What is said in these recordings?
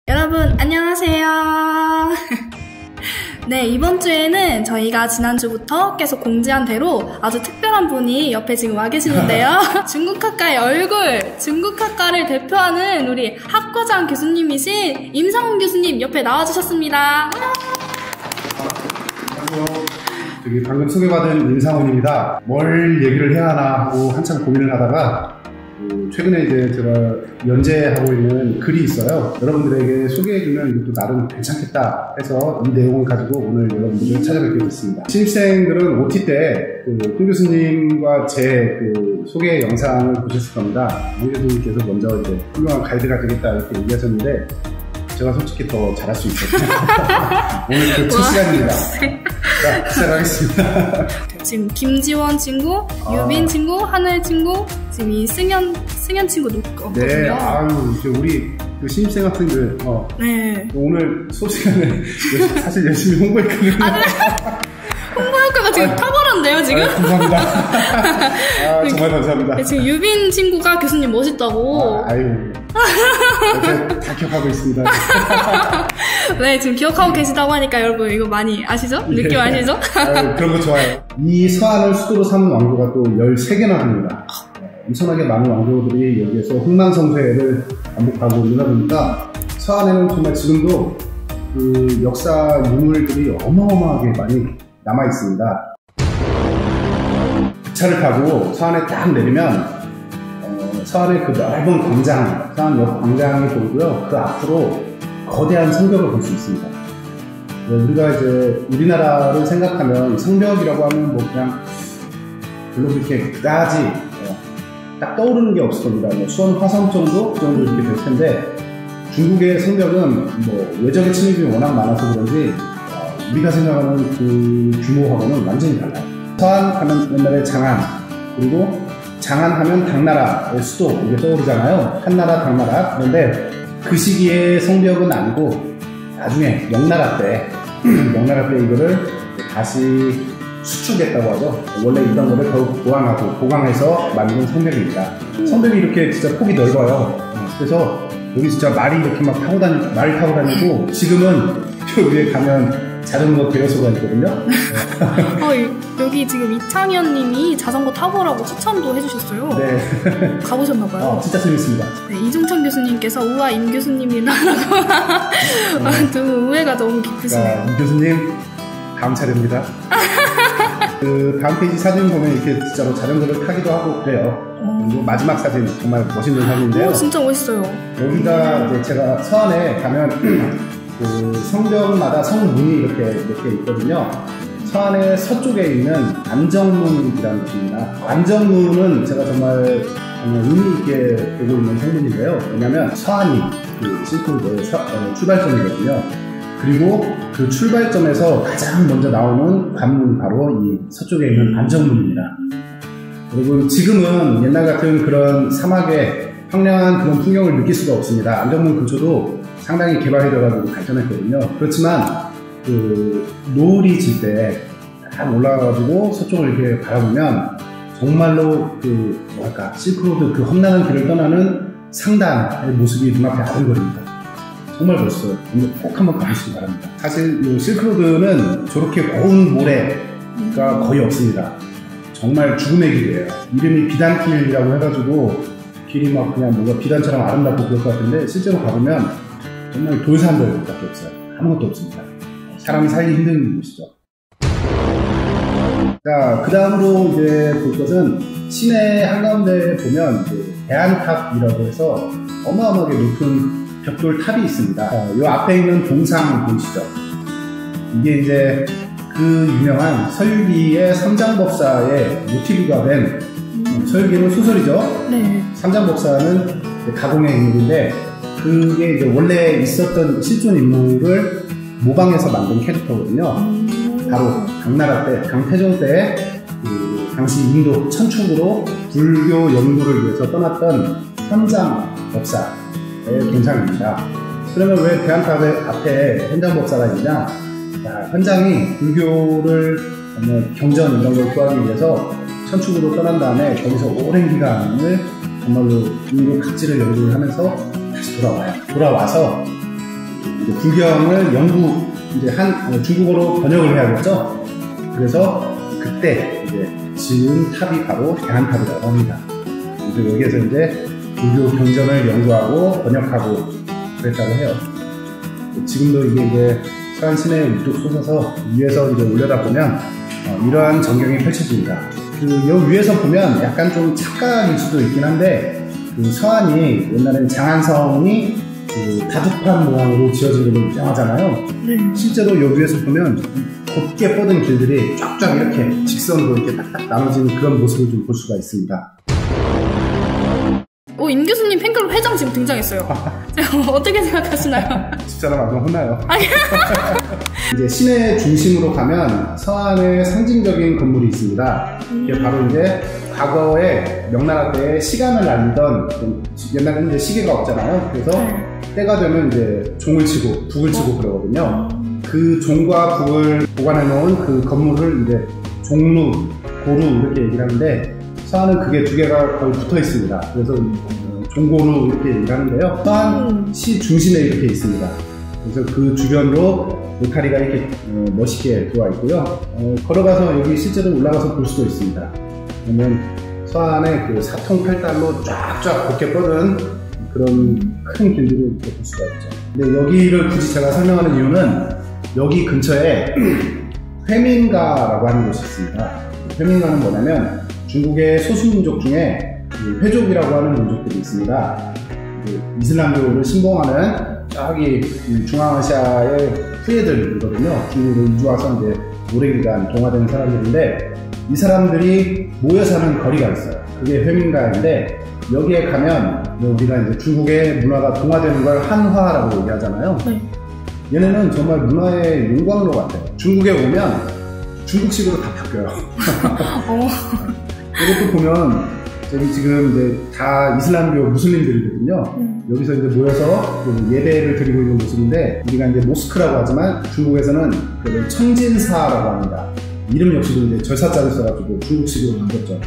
여러분 안녕하세요. 네, 이번 주에는 저희가 지난주부터 계속 공지한 대로 아주 특별한 분이 옆에 지금 와 계시는데요. 중국학과의 얼굴, 중국학과를 대표하는 우리 학과장 교수님이신 임상훈 교수님 옆에 나와주셨습니다. 안녕하세요. 방금 소개받은 임상훈입니다. 뭘 얘기를 해야 하나 하고 한참 고민을 하다가 최근에 이제 제가 연재하고 있는 글이 있어요. 여러분들에게 소개해주면 이것도 나름 괜찮겠다 해서 이 내용을 가지고 오늘 여러분들을 찾아뵙게 됐습니다. 신입생들은 OT 때 홍 교수님과 제 소개 영상을 보셨을 겁니다. 홍 교수님께서 먼저 이제 훌륭한 가이드가 되겠다 이렇게 얘기하셨는데 제가 솔직히 더 잘할 수 있었어요. 오늘 그 첫 시간입니다. 자, 시작하겠습니다. 지금 김지원 친구, 유빈 친구, 하늘 친구, 지금 이 승현 친구도 있거든요. 네, 아유, 우리 신입생 학생들, 네. 오늘 수업 시간에 사실 열심히 홍보했거든요. 홍보 효과가 지금 탁월한데요, 지금? 감사합니다. 정말 감사합니다. 네, 지금 유빈 친구가 교수님 멋있다고. 아유. 다 기억하고 있습니다. 네, 지금 기억하고 계시다고 하니까 여러분 이거 많이 아시죠? 느낌 네. 아시죠? 그런 거 좋아요. 이 서안을 수도로 삼은 왕조가 또 13개나 됩니다. 엄청나게 많은 왕조들이 여기에서 흥망성쇠를 반복하고 있다 보니까 서안에는 정말 지금도 그 역사 유물들이 어마어마하게 많이 남아 있습니다. 차를 타고 서안에 딱 내리면 서안의 그 넓은 광장, 서안역 광장이 보이고요. 그 앞으로 거대한 성벽을 볼 수 있습니다. 우리가 이제 우리나라를 생각하면 성벽이라고 하면 뭐 그냥 별로 그렇게 그다지 딱 떠오르는 게 없을 겁니다. 수원 화성 정도? 그 정도 이렇게 될 텐데 중국의 성벽은 뭐 외적의 침입이 워낙 많아서 그런지 우리가 생각하는 그 규모하고는 완전히 달라요. 서안 하면 옛날에 장안, 그리고 장안 하면 당나라의 수도 이게 떠오르잖아요. 한나라, 당나라. 그런데 그 시기의 성벽은 아니고 나중에 명나라 때 이거를 다시 수축했다고 하죠. 원래 있던 거를 더욱 보강해서 만든 성벽입니다. 성벽이 이렇게 진짜 폭이 넓어요. 그래서 여기 진짜 말이 이렇게 막 말을 타고 다니고 지금은 저 위에 가면 자전거 대여소가 있거든요. 여기 지금 이창현 님이 자전거 타보라고 추천도 해주셨어요. 네. 가보셨나봐요. 진짜 재밌습니다. 네, 이종찬 교수님께서 우와 임 교수님이라고 좀 우애가 너무 깊으시네요. 임 교수님 다음 차례입니다. 그 다음 페이지 사진 보면 이렇게 진짜로 자전거를 타기도 하고 그래요. 그리고 마지막 사진 정말 멋있는 사진인데요. 진짜 멋있어요. 여기가 이제 제가 서안에 가면 그 성벽마다 성문이 이렇게 몇 개 있거든요. 서안의 서쪽에 있는 안정문이라는 곳입니다. 안정문은 제가 정말 의미 있게 보고 있는 성문인데요. 왜냐하면 서안이 그 실크로드의 출발점이거든요. 그리고 그 출발점에서 가장 먼저 나오는 관문이 바로 이 서쪽에 있는 안정문입니다. 그리고 지금은 옛날 같은 그런 사막의 황량한 그런 풍경을 느낄 수가 없습니다. 안정문 근처도 상당히 개발이 돼가지고 발전했거든요. 그렇지만 그 노을이 질 때 딱 올라가가지고 서쪽을 이렇게 바라보면 정말로 그 뭐랄까 실크로드 그 험난한 길을 떠나는 상단의 모습이 눈앞에 아른거립니다. 정말 멋있어요. 꼭 한번 가보시기 바랍니다. 사실 이 실크로드는 저렇게 고운 모래가 거의 없습니다. 정말 죽음의 길이에요. 이름이 비단길이라고 해가지고 길이 막 그냥 뭔가 비단처럼 아름답고 그럴 것 같은데 실제로 가보면 정말 돌산들밖에 없어요. 아무것도 없습니다. 사람이 살기 힘든 곳이죠. 자, 그 다음으로 이제 볼 것은 시내 한가운데 보면 대안탑이라고 해서 어마어마하게 높은 벽돌 탑이 있습니다. 이 앞에 있는 동상 보이시죠? 이게 이제 그 유명한 서유기의 삼장법사의 모티브가 된 서유기는 소설이죠. 네. 삼장법사는 가공의 인물인데 그게 이제 원래 있었던 실존 인물을 모방해서 만든 캐릭터거든요. 바로 당나라 때, 강태종 때 그 당시 인도 천축으로 불교 연구를 위해서 떠났던 현장법사의 동상입니다. 그러면 왜 대안탑 앞에 현장법사가 있냐? 현장이 불교를 경전 이런 걸 구하기 위해서 천축으로 떠난 다음에 거기서 오랜 기간을 정말로 인도 각지를 연구를 하면서 다시 돌아와요. 돌아와서 불경을 영국 이제 중국어로 번역을 해야겠죠. 그래서 그때 이제 지은 탑이 바로 대한탑이라고 합니다. 그래서 여기에서 이제 불교 경전을 연구하고 번역하고 그랬다고 해요. 지금도 이게 서안 시내에 우뚝 솟아서 위에서 이제 올려다 보면 이러한 전경이 펼쳐집니다. 여기 위에서 보면 약간 좀 착각일 수도 있긴 한데 서안이 옛날엔 장안성이 다둑판 모양으로 지어진 걸로 유명하잖아요. 실제로 여기 위에서 보면 곧게 뻗은 길들이 쫙쫙 이렇게 직선으로 이렇게 딱딱 나눠지는 그런 모습을 좀 볼 수가 있습니다. 임 교수님 팬클럽 회장 지금 등장했어요. 어떻게 생각하시나요? 집사람 아주 혼나요. 이제 시내 중심으로 가면 서안의 상징적인 건물이 있습니다. 이게 바로 이제 과거에 명나라 때 시간을 알리던 옛날에는 이제 시계가 없잖아요. 그래서 때가 되면 이제 종을 치고 북을 치고 그러거든요. 그 종과 북을 보관해 놓은 그 건물을 이제 종루, 고루 이렇게 얘기를 하는데 서안은 그게 두 개가 거의 붙어 있습니다. 그래서 종고루 이렇게 얘기를 하는데요. 서안 시 중심에 이렇게 있습니다. 그래서 그 주변으로 로타리가 이렇게 멋있게 들어와 있고요. 걸어가서 여기 실제로 올라가서 볼 수도 있습니다. 그러면 서안의 그 사통팔달로 쫙쫙 곧게 뻗은 그런 큰 길들을 이렇게 볼 수가 있죠. 근데 여기를 굳이 제가 설명하는 이유는 여기 근처에 회민가라고 하는 곳이 있습니다. 회민가는 뭐냐면 중국의 소수민족 중에 회족이라고 하는 민족들이 있습니다. 이슬람교를 신봉하는 저기 중앙아시아의 후예들이거든요. 중국으로 이주와서 이제 오래기간 동화된 사람들인데 이 사람들이 모여 사는 거리가 있어요. 그게 회민가인데 여기에 가면 우리가 이제 중국의 문화가 동화되는 걸 한화라고 얘기하잖아요. 얘네는 정말 문화의 용광로 같아요. 중국에 오면 중국식으로 다 바뀌어요. 이것도 보면 저기 지금 이제 다 이슬람교 무슬림들이거든요. 여기서 이제 모여서 예배를 드리고 있는 모습인데 우리가 이제 모스크라고 하지만 중국에서는 청진사라고 합니다. 이름 역시도 이제 절사자를 써가지고 중국식으로 바꿨죠.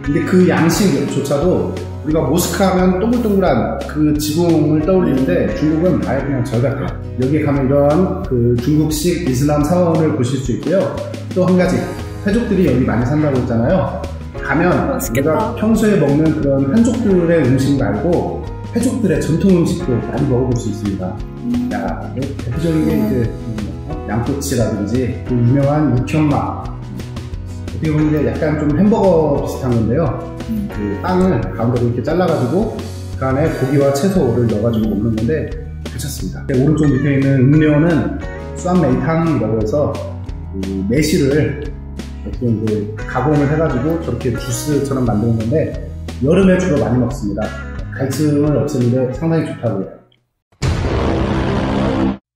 근데 그 양식조차도 우리가 모스크 하면 동글동글한 그 지붕을 떠올리는데 중국은 아예 그냥 절 같아요. 여기 가면 이런 그 중국식 이슬람 사원을 보실 수 있고요. 또 한 가지 회족들이 여기 많이 산다고 했잖아요. 가면 맛있겠다. 우리가 평소에 먹는 그런 한족들의 음식 말고 회족들의 전통 음식도 많이 먹어볼 수 있습니다. 대표적인 게 이제 양꼬치라든지 그 유명한 육현마, 어떻게 보면 이제 약간 좀 햄버거 비슷한 건데요. 그 빵을 가운데로 이렇게 잘라가지고 그 안에 고기와 채소를 넣어가지고 먹는 건데 괜찮습니다. 오른쪽 밑에 있는 음료는 쏘안메이탕이라고 해서 그 매실을 이렇게 이제 가공을 해가지고 저렇게 주스처럼 만드는 건데 여름에 주로 많이 먹습니다. 갈증을 없애는데 상당히 좋다고 해요.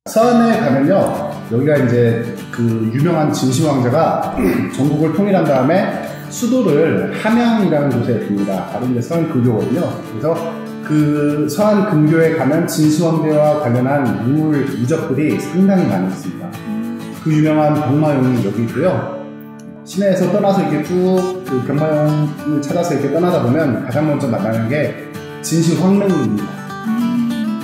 서안에 가면요, 여기가 이제 그 유명한 진시황제가 전국을 통일한 다음에 수도를 함양이라는 곳에 둡니다. 바로 이제 서안 근교거든요. 그래서 그 서안 근교에 가면 진시황제와 관련한 유적들이 상당히 많이 있습니다. 그 유명한 병마용이 여기 있고요. 시내에서 떠나서 이렇게 쭉 그 병마용을 찾아서 이렇게 떠나다 보면 가장 먼저 만나는 게 진시황릉입니다.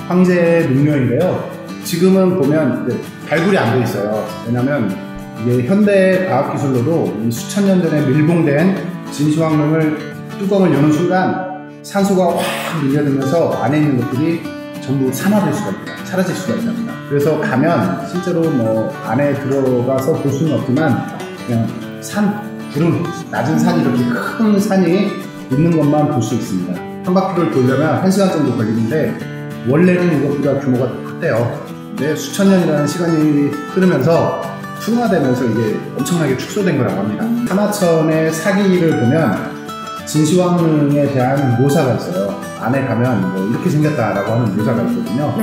황제의 능묘인데요. 지금은 보면 이제 발굴이 안 돼 있어요. 왜냐면 이게 현대 과학기술로도 수천 년 전에 밀봉된 진시황릉을 뚜껑을 여는 순간 산소가 확 밀려들면서 안에 있는 것들이 전부 산화될 수가 있다, 사라질 수가 있답니다. 그래서 가면 실제로 뭐 안에 들어가서 볼 수는 없지만 그냥 구름, 낮은 산이 이렇게 큰 산이 있는 것만 볼 수 있습니다. 한 바퀴를 돌려면 1시간 정도 걸리는데 원래는 이것보다 규모가 더 컸대요. 근데 수천 년이라는 시간이 흐르면서 풍화되면서 이게 엄청나게 축소된 거라고 합니다. 하마천의 사기를 보면 진시황릉에 대한 묘사가 있어요. 안에 가면 뭐 이렇게 생겼다라고 하는 묘사가 있거든요.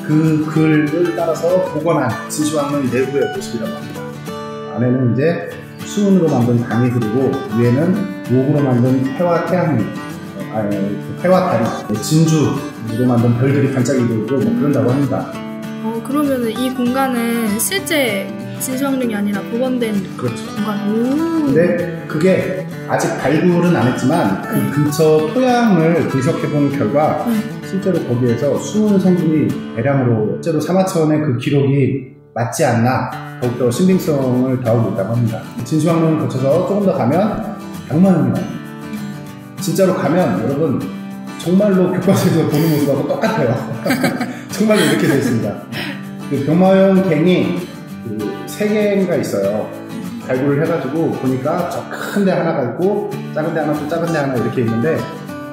그 글을 따라서 복원한 진시황릉 내부의 모습이라고 합니다. 안에는 이제 수은으로 만든 강이 그리고 위에는 목으로 만든 해와 태양, 해와 달, 진주로 만든 별들이 반짝이고 뭐 그런다고 합니다. 그러면 이 공간은 실제 진시황릉이 아니라 복원된 그렇죠. 공간. 근데 그게 아직 발굴은 안 했지만 그 근처 토양을 분석해 본 결과 실제로 거기에서 수은 성분이 대량으로 실제로 사마천의 그 기록이 맞지 않나 더욱더 신빙성을 더하고 있다고 합니다. 진시황릉을 거쳐서 조금 더 가면 병마용이 나옵니다. 진짜로 가면 여러분 정말로 교과서에서 보는 모습하고 똑같아요. 정말로 이렇게 되어 있습니다. 그 병마용 갱이 그 3개가 있어요. 발굴을 해가지고 보니까 저 큰 데 하나가 있고 작은 데 하나 또 작은 데 하나 이렇게 있는데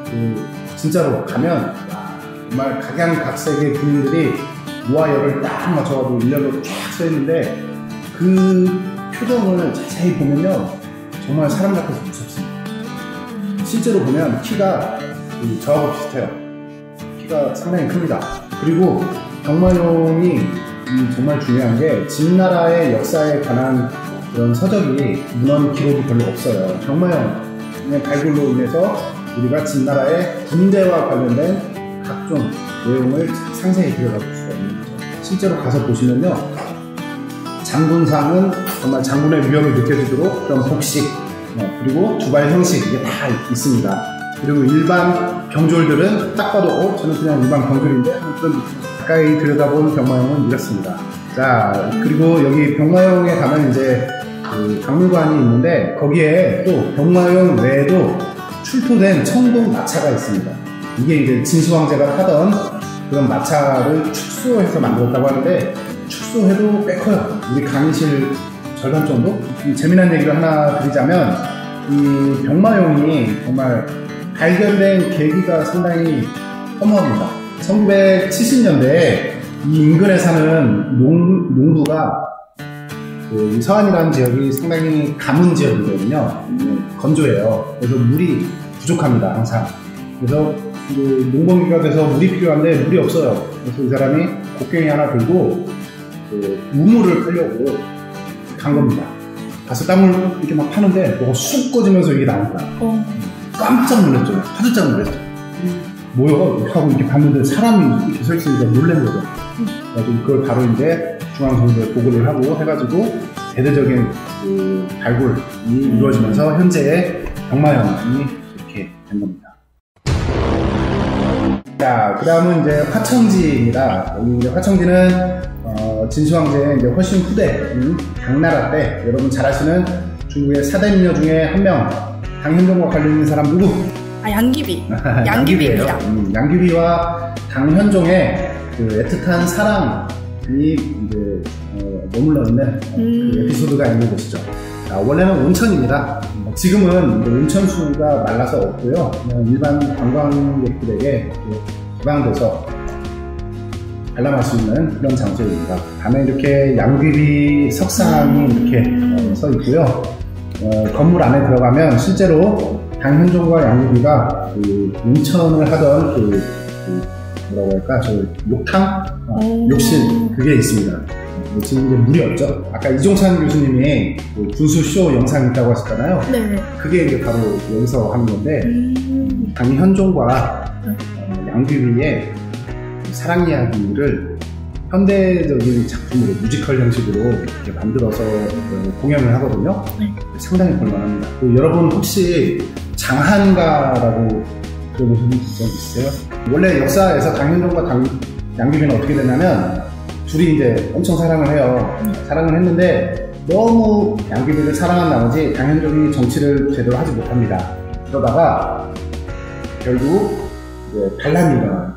그 진짜로 가면 정말 각양각색의 군인들이 무화열을 딱 맞춰가지고 일렬로 쫙 서 있는데 그 표정을 자세히 보면요 정말 사람 같아서 무섭습니다. 실제로 보면 키가 저하고 비슷해요. 키가 상당히 큽니다. 그리고 병마용이 정말 중요한 게 진나라의 역사에 관한 그런 서적이 문헌 기록이 별로 없어요. 병마용의 발굴로 인해서 우리가 진나라의 군대와 관련된 각종 내용을 상세히 들여다볼 수가 있는 거죠. 실제로 가서 보시면요 장군상은 정말 장군의 위협을 느껴지도록 그런 복식 그리고 두발 형식 이게 다 있습니다. 그리고 일반 병졸들은 딱 봐도 저는 그냥 일반 병졸인데 그런 가까이 들여다본 병마용은 이렇습니다. 자 그리고 여기 병마용에 가면 이제 그 박물관이 있는데 거기에 또 병마용 외에도 출토된 청동 마차가 있습니다. 이게 이제 진시황제가 타던 그런 마차를 축소해서 만들었다고 하는데 축소해도 꽤 커요. 우리 강의실 절반 정도? 재미난 얘기를 하나 드리자면 이 병마용이 정말 발견된 계기가 상당히 허무합니다. 1970년대에 이 인근에 사는 농부가 그 서안이라는 지역이 상당히 가문 지역이거든요. 건조해요. 그래서 물이 부족합니다. 항상. 그래서 그 농번기가 돼서 물이 필요한데 물이 없어요. 그래서 이 사람이 곡괭이 하나 들고 그 우물을 파려고 간 겁니다. 가서 땀을 이렇게 막 파는데 뭐가 쑥 꺼지면서 이게 나온 거야. 깜짝 놀랐죠. 화들짝 놀랐죠. 뭐야? 하고 이렇게 봤는데 사람이 이렇게 서 있으니까 놀란 거죠. 그래서 그걸 바로 이제 중앙정부에 보고를 하고 해가지고 대대적인 그 발굴이 이루어지면서 현재의 병마용이 이렇게 된 겁니다. 자, 그 다음은 이제 화청지입니다. 여기 이제 화청지는 진시황제의 이제 훨씬 후대인 당나라 때 여러분 잘 아시는 중국의 4대 미녀 중에 한 명 당현종과 관련 있는 사람 누구? 양귀비. 양귀비입니다. 양귀비와 당현종의 그 애틋한 사랑이 이제 머물러 있는 그 에피소드가 있는 곳이죠. 자, 원래는 온천입니다. 지금은 온천수가 말라서 없고요. 그냥 일반 관광객들에게 개방돼서 관람할 수 있는 그런 장소입니다. 밤에 이렇게 양귀비 석상이 이렇게 서 있고요. 건물 안에 들어가면 실제로 당현종과 양귀비가 그 온천을 하던 뭐라고 할까, 저 욕탕? 욕실, 그게 있습니다. 지금 이제 물이 없죠. 아까 이종찬 교수님이 그 군수쇼 영상 있다고 하셨잖아요. 네. 그게 이제 바로 여기서 하는 건데, 당현종과 양귀비의 사랑 이야기를 현대적인 작품으로 뮤지컬 형식으로 이렇게 만들어서 공연을 하거든요. 네. 상당히 볼만합니다. 여러분 혹시 장한가라고 들어보신 적 있으세요? 원래 역사에서 당현종과 양귀비는 어떻게 되냐면 둘이 이제 엄청 사랑을 해요. 사랑을 했는데 너무 양귀비를 사랑한 나머지 당현종이 정치를 제대로 하지 못합니다. 그러다가 결국 이제 반란이 일어나요.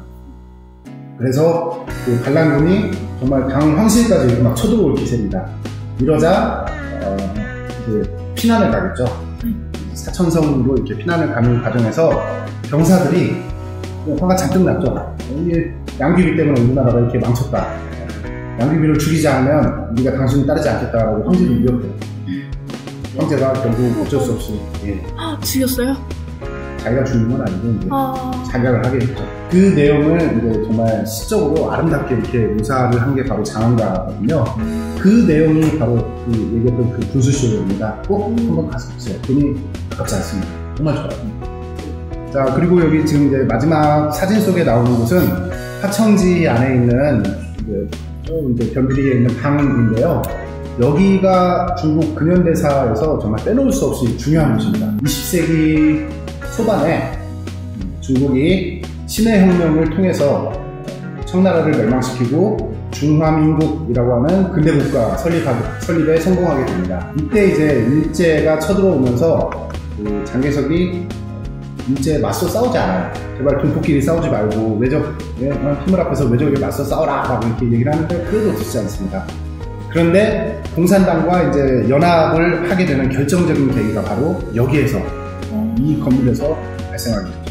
그래서 그 반란군이 정말 당 황실까지 이렇게 막 쳐들어올 기세입니다. 이러자 이제 피난을 가겠죠. 사천성으로 이렇게 피난을 가는 과정에서 병사들이 화가 잔뜩 났죠. 이게 양귀비 때문에 우리나라가 이렇게 망쳤다. 양귀비를 죽이지 않으면 우리가 당신을 따르지 않겠다라고 황제를 위협해요. 황제가 결국 어쩔 수 없이 죽였어요? 자기가 죽는 건 아니고 이제 자각을 하게 됐죠. 그 내용을 이제 정말 시적으로 아름답게 이렇게 묘사를 한 게 바로 장한가거든요. 그 내용이 바로 그 얘기했던 그 군수쇼입니다. 꼭 한번 가서 보세요. 돈이 아깝지 않습니다. 정말 좋아요. 자, 그리고 여기 지금 이제 마지막 사진 속에 나오는 곳은 화청지 안에 있는 이제 변두리에 있는 방인데요. 여기가 중국 근현대사에서 정말 빼놓을 수 없이 중요한 곳입니다. 20세기 초반에 중국이 신해혁명을 통해서 청나라를 멸망시키고 중화민국이라고 하는 근대국가 설립에 성공하게 됩니다. 이때 이제 일제가 쳐들어오면서 그 장개석이 일제에 맞서 싸우지 않아요. 제발 동포끼리 싸우지 말고 힘을 합해서 외적에게 맞서 싸워라 라고 이렇게 얘기를 하는데 그래도 듣지 않습니다. 그런데 공산당과 이제 연합을 하게 되는 결정적인 계기가 바로 여기에서 이 건물에서 발생하게 되죠.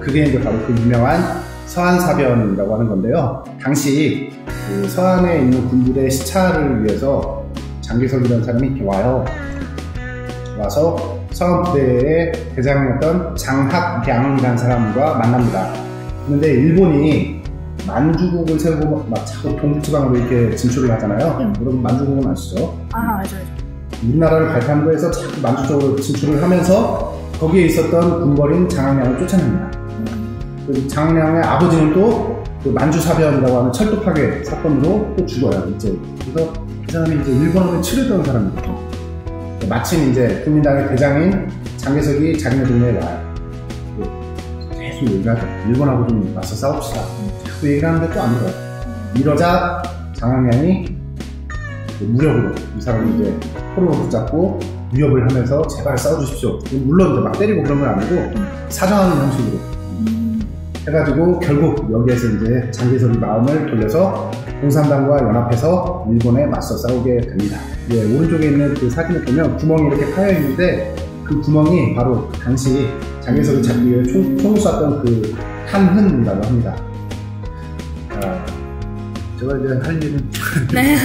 그게 이제 바로 그 유명한 서한사변이라고 하는 건데요. 당시 그 서한에 있는 군부대 시찰을 위해서 장개석이라는 사람이 이렇게 와서 서한 부대의 대장이었던 장학량이라는 사람과 만납니다. 그런데 일본이 만주국을 세우고 막 자꾸 동북지방으로 이렇게 진출을 하잖아요. 여러분 만주국은 아시죠? 알죠. 우리나라를 발판으로 해서 자꾸 만주 쪽으로 진출을 하면서 거기에 있었던 군벌인 장학량을 쫓아냅니다. 장학량의 아버지는 또 그 만주사변이라고 하는 철도 파괴 사건으로 또 죽어요. 이제 그래서 그 사람이 이제 일본어를 치르던 사람입니다. 마침 이제 국민당의 대장인 장개석이 자기네 동네에 와요. 계속 얘기를 하죠. 일본하고 좀 맞서 싸웁시다. 자꾸 얘기를 하는데 또 안 들어요. 이러자 장학량이 무력으로 이 사람이 이제 코를 붙잡고 위협을 하면서 제발 싸워주십시오. 물론 이제 막 때리고 그런 건 아니고 사정하는 형식으로 해가지고 결국 여기에서 이제 장개석이 마음을 돌려서 공산당과 연합해서 일본에 맞서 싸우게 됩니다. 예, 오른쪽에 있는 그 사진을 보면 구멍이 이렇게 파여 있는데 그 구멍이 바로 당시 장개석을 잡기 위해 총을 쐈던 그 탄흔이라고 합니다. 제가 이제 할 일은 네.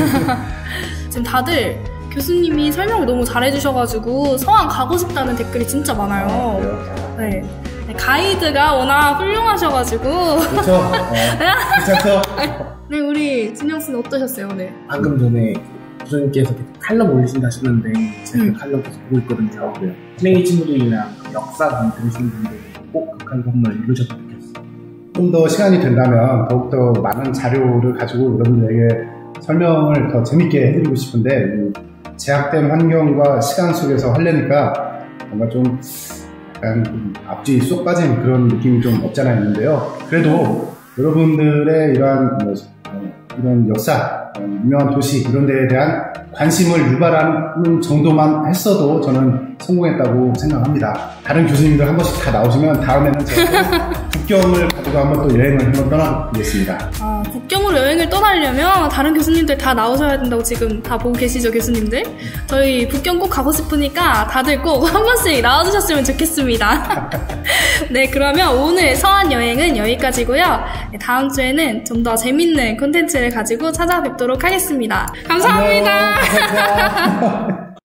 지금 다들 교수님이 설명을 너무 잘해주셔가지고 서한 가고 싶다는 댓글이 진짜 많아요. 네. 가이드가 워낙 훌륭하셔가지고. 그렇죠. 괜찮죠? 네, 우리 진영 씨는 어떠셨어요, 오늘? 방금 전에 교수님께서 칼럼 올리신다 하시는데 제가 그 칼럼 계속 보고 있거든요. 진행이 친구들이나 역사 들으시는 분들 꼭 그 칼럼 한번 읽으셨으면 좋겠어요. 좀 더 시간이 된다면 더욱더 많은 자료를 가지고 여러분들에게 설명을 더 재밌게 해드리고 싶은데 제약된 환경과 시간 속에서 하려니까 뭔가 좀 약간 앞뒤 쏙 빠진 그런 느낌이 좀 없잖아 있는데요. 그래도 여러분들의 이런 역사, 유명한 도시 이런 데에 대한 관심을 유발하는 정도만 했어도 저는 성공했다고 생각합니다. 다른 교수님들 한 번씩 다 나오시면 다음에는 제가 국경을 가지고 한번 또 여행을 한번 떠나보겠습니다. 국경으로 여행을 떠나려면 다른 교수님들 다 나오셔야 된다고 지금 다 보고 계시죠, 교수님들? 저희 국경 꼭 가고 싶으니까 다들 꼭 한 번씩 나와주셨으면 좋겠습니다. 네, 그러면 오늘 서한 여행은 여기까지고요. 다음 주에는 좀 더 재밌는 콘텐츠를 가지고 찾아뵙도록 하겠습니다. 감사합니다. 감사합니다.